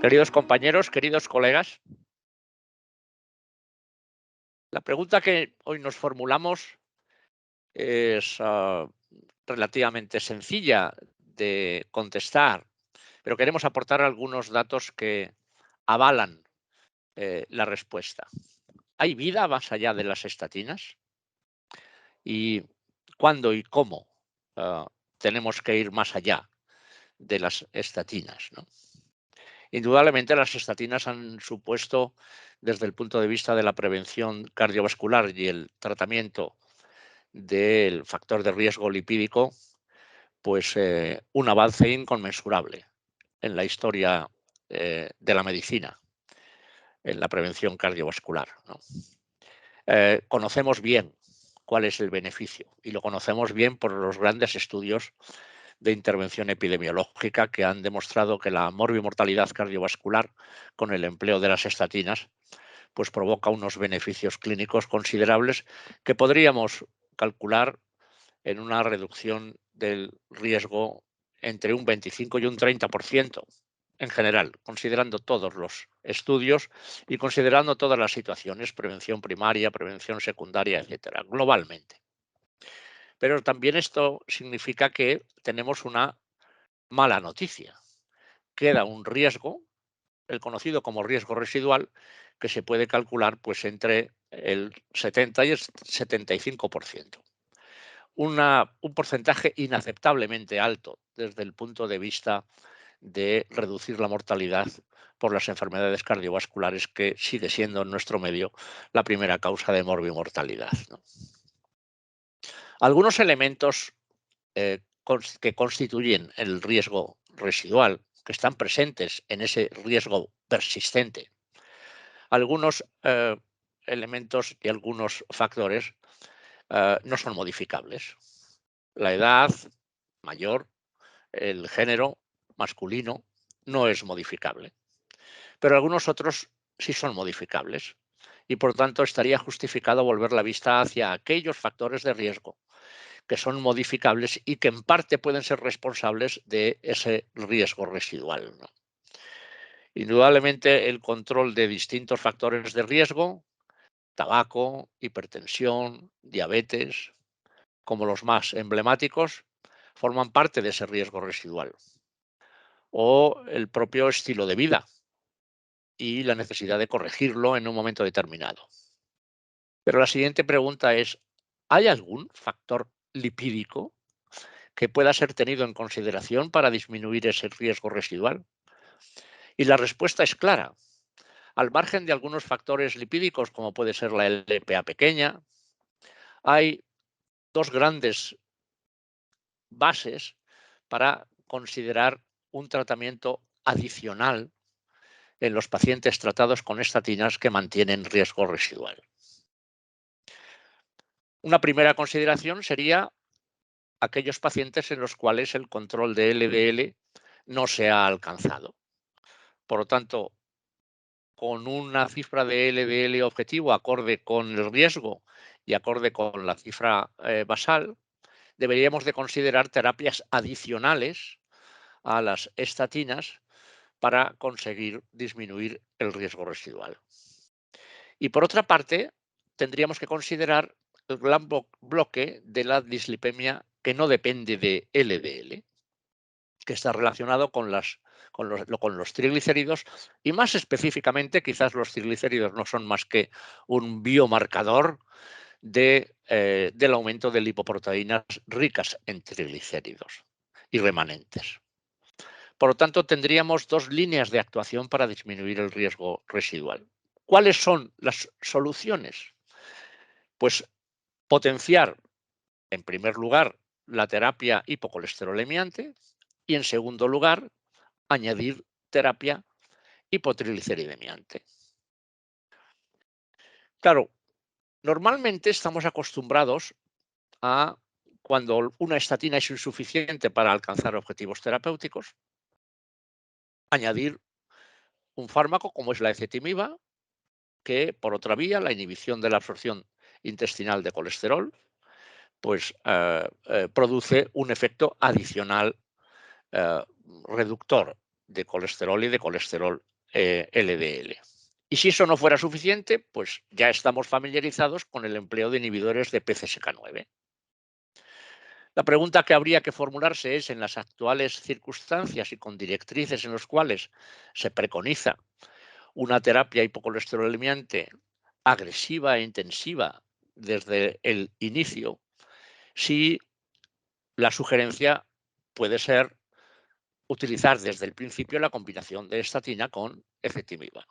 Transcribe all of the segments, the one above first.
Queridos compañeros, queridos colegas, la pregunta que hoy nos formulamos es relativamente sencilla de contestar, pero queremos aportar algunos datos que avalan la respuesta. ¿Hay vida más allá de las estatinas? ¿Y cuándo y cómo tenemos que ir más allá de las estatinas, ¿no? Indudablemente las estatinas han supuesto, desde el punto de vista de la prevención cardiovascular y el tratamiento del factor de riesgo lipídico, pues un avance inconmensurable en la historia de la medicina, en la prevención cardiovascular, ¿no? Conocemos bien cuál es el beneficio y lo conocemos bien por los grandes estudios de intervención epidemiológica que han demostrado que la morbimortalidad cardiovascular con el empleo de las estatinas pues provoca unos beneficios clínicos considerables que podríamos calcular en una reducción del riesgo entre un 25 y un 30% en general, considerando todos los estudios y considerando todas las situaciones, prevención primaria, prevención secundaria, etcétera, globalmente. Pero también esto significa que tenemos una mala noticia. Queda un riesgo, el conocido como riesgo residual, que se puede calcular pues entre el 70 y el 75%. Un porcentaje inaceptablemente alto desde el punto de vista de reducir la mortalidad por las enfermedades cardiovasculares, que sigue siendo en nuestro medio la primera causa de morbimortalidad, ¿no? Algunos elementos que constituyen el riesgo residual, que están presentes en ese riesgo persistente, algunos elementos y algunos factores no son modificables. La edad mayor, el género masculino, no es modificable, pero algunos otros sí son modificables y por tanto estaría justificado volver la vista hacia aquellos factores de riesgo que son modificables y que en parte pueden ser responsables de ese riesgo residual, ¿no? Indudablemente el control de distintos factores de riesgo, tabaco, hipertensión, diabetes, como los más emblemáticos, forman parte de ese riesgo residual. O el propio estilo de vida y la necesidad de corregirlo en un momento determinado. Pero la siguiente pregunta es, ¿hay algún factor lipídico que pueda ser tenido en consideración para disminuir ese riesgo residual? Y la respuesta es clara. Al margen de algunos factores lipídicos, como puede ser la LPA pequeña, hay dos grandes bases para considerar un tratamiento adicional en los pacientes tratados con estatinas que mantienen riesgo residual. Una primera consideración sería aquellos pacientes en los cuales el control de LDL no se ha alcanzado. Por lo tanto, con una cifra de LDL objetivo acorde con el riesgo y acorde con la cifra basal, deberíamos de considerar terapias adicionales a las estatinas para conseguir disminuir el riesgo residual. Y por otra parte, tendríamos que considerar el gran bloque de la dislipemia que no depende de LDL, que está relacionado con los triglicéridos y más específicamente quizás los triglicéridos no son más que un biomarcador del aumento de lipoproteínas ricas en triglicéridos y remanentes. Por lo tanto, tendríamos dos líneas de actuación para disminuir el riesgo residual. ¿Cuáles son las soluciones? Pues potenciar, en primer lugar, la terapia hipocolesterolemiante y, en segundo lugar, añadir terapia hipotrigliceridemiante. Claro, normalmente estamos acostumbrados a, cuando una estatina es insuficiente para alcanzar objetivos terapéuticos, añadir un fármaco como es la ezetimiba, que por otra vía, la inhibición de la absorción intestinal de colesterol, pues produce un efecto adicional reductor de colesterol y de colesterol LDL. Y si eso no fuera suficiente, pues ya estamos familiarizados con el empleo de inhibidores de PCSK9. La pregunta que habría que formularse es, en las actuales circunstancias y con directrices en las cuales se preconiza una terapia hipocolesterolemiante agresiva e intensiva desde el inicio, si la sugerencia puede ser utilizar desde el principio la combinación de estatina con ezetimiba.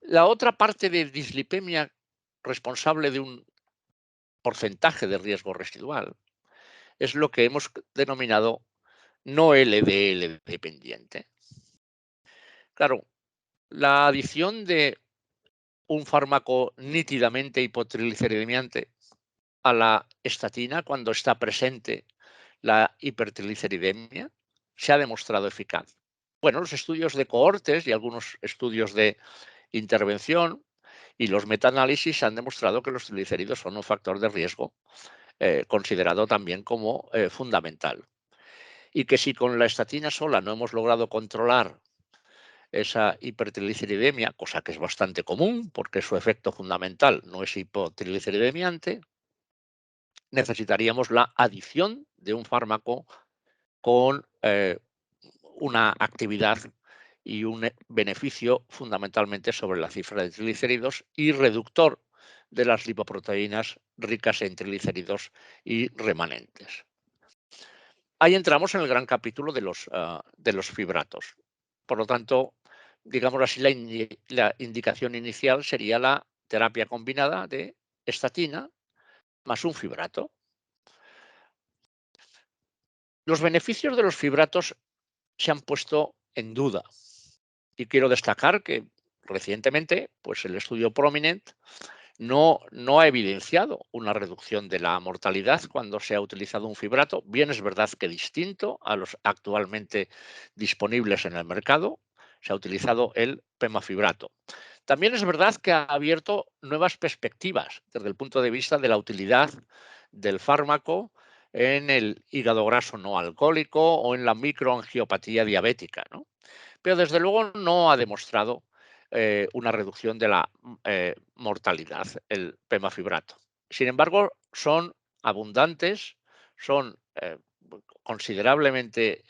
La otra parte de dislipemia responsable de un porcentaje de riesgo residual es lo que hemos denominado no LDL dependiente. Claro, la adición de un fármaco nítidamente hipotrigliceridemiante a la estatina cuando está presente la hipertrigliceridemia se ha demostrado eficaz. Bueno, los estudios de cohortes y algunos estudios de intervención y los metaanálisis han demostrado que los triglicéridos son un factor de riesgo considerado también como fundamental. Y que si con la estatina sola no hemos logrado controlar esa hipertrigliceridemia, cosa que es bastante común porque su efecto fundamental no es hipotrigliceridemiante, necesitaríamos la adición de un fármaco con una actividad y un beneficio fundamentalmente sobre la cifra de triglicéridos y reductor de las lipoproteínas ricas en triglicéridos y remanentes. Ahí entramos en el gran capítulo de los fibratos. Por lo tanto, digamos así, la indicación inicial sería la terapia combinada de estatina más un fibrato. Los beneficios de los fibratos se han puesto en duda y quiero destacar que recientemente pues el estudio Prominent no ha evidenciado una reducción de la mortalidad cuando se ha utilizado un fibrato. Bien, es verdad que distinto a los actualmente disponibles en el mercado, se ha utilizado el pemafibrato. También es verdad que ha abierto nuevas perspectivas desde el punto de vista de la utilidad del fármaco en el hígado graso no alcohólico o en la microangiopatía diabética, ¿no? Pero desde luego no ha demostrado una reducción de la mortalidad, el pemafibrato. Sin embargo, son abundantes, son considerablemente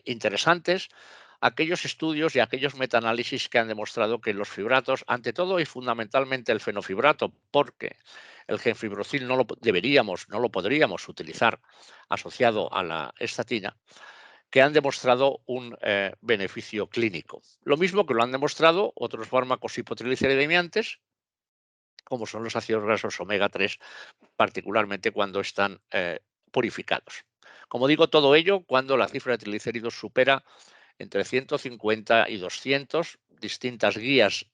interesantes aquellos estudios y aquellos metaanálisis que han demostrado que los fibratos, ante todo y fundamentalmente el fenofibrato, porque el genfibrocil no lo podríamos utilizar asociado a la estatina, que han demostrado un beneficio clínico. Lo mismo que lo han demostrado otros fármacos hipotrigliceridemiantes, como son los ácidos grasos omega 3, particularmente cuando están purificados. Como digo, todo ello cuando la cifra de triglicéridos supera entre 150 y 200. Distintas guías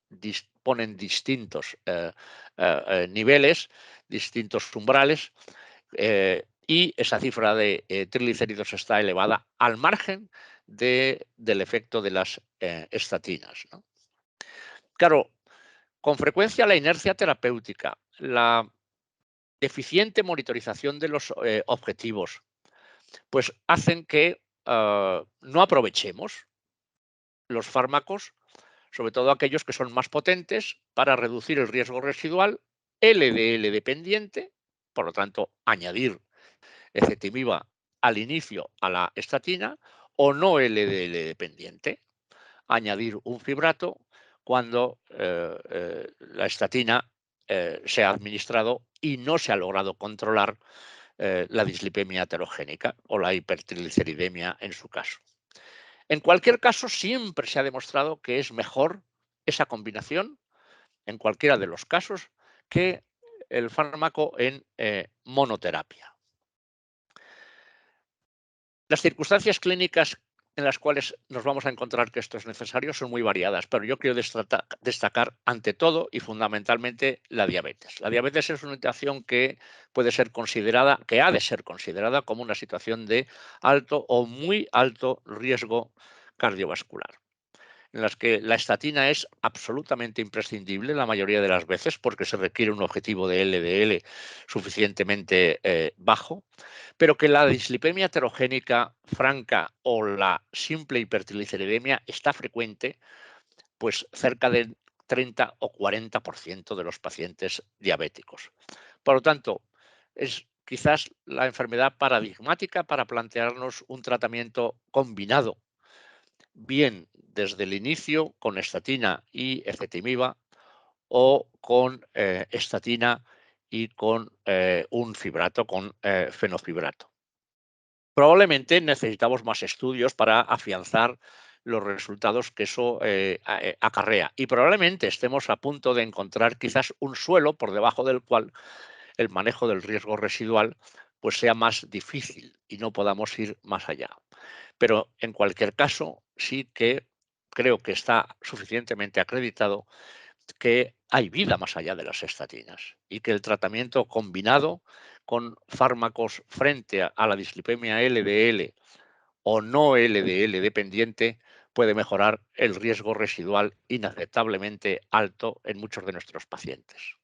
ponen distintos niveles, distintos umbrales, y esa cifra de triglicéridos está elevada al margen del efecto de las estatinas, ¿no? Claro, con frecuencia la inercia terapéutica, la deficiente monitorización de los objetivos, pues hacen que no aprovechemos los fármacos, sobre todo aquellos que son más potentes, para reducir el riesgo residual LDL dependiente, por lo tanto, añadir ezetimiba al inicio a la estatina, o no LDL dependiente, añadir un fibrato cuando la estatina se ha administrado y no se ha logrado controlar la dislipemia aterogénica o la hipertrigliceridemia en su caso. En cualquier caso, siempre se ha demostrado que es mejor esa combinación, en cualquiera de los casos, que el fármaco en monoterapia. Las circunstancias clínicas en las cuales nos vamos a encontrar que esto es necesario son muy variadas, pero yo quiero destacar ante todo y fundamentalmente la diabetes. La diabetes es una situación que puede ser considerada, que ha de ser considerada como una situación de alto o muy alto riesgo cardiovascular. en las que la estatina es absolutamente imprescindible la mayoría de las veces porque se requiere un objetivo de LDL suficientemente bajo, pero que la dislipemia heterogénica franca o la simple hipertrigliceridemia está frecuente, pues cerca del 30 o 40% de los pacientes diabéticos. Por lo tanto, es quizás la enfermedad paradigmática para plantearnos un tratamiento combinado, bien desde el inicio con estatina y ezetimiba o con estatina y con un fibrato, con fenofibrato. Probablemente necesitamos más estudios para afianzar los resultados que eso acarrea y probablemente estemos a punto de encontrar quizás un suelo por debajo del cual el manejo del riesgo residual pues sea más difícil y no podamos ir más allá. Pero en cualquier caso, sí que creo que está suficientemente acreditado que hay vida más allá de las estatinas y que el tratamiento combinado con fármacos frente a la dislipemia LDL o no LDL dependiente puede mejorar el riesgo residual inaceptablemente alto en muchos de nuestros pacientes.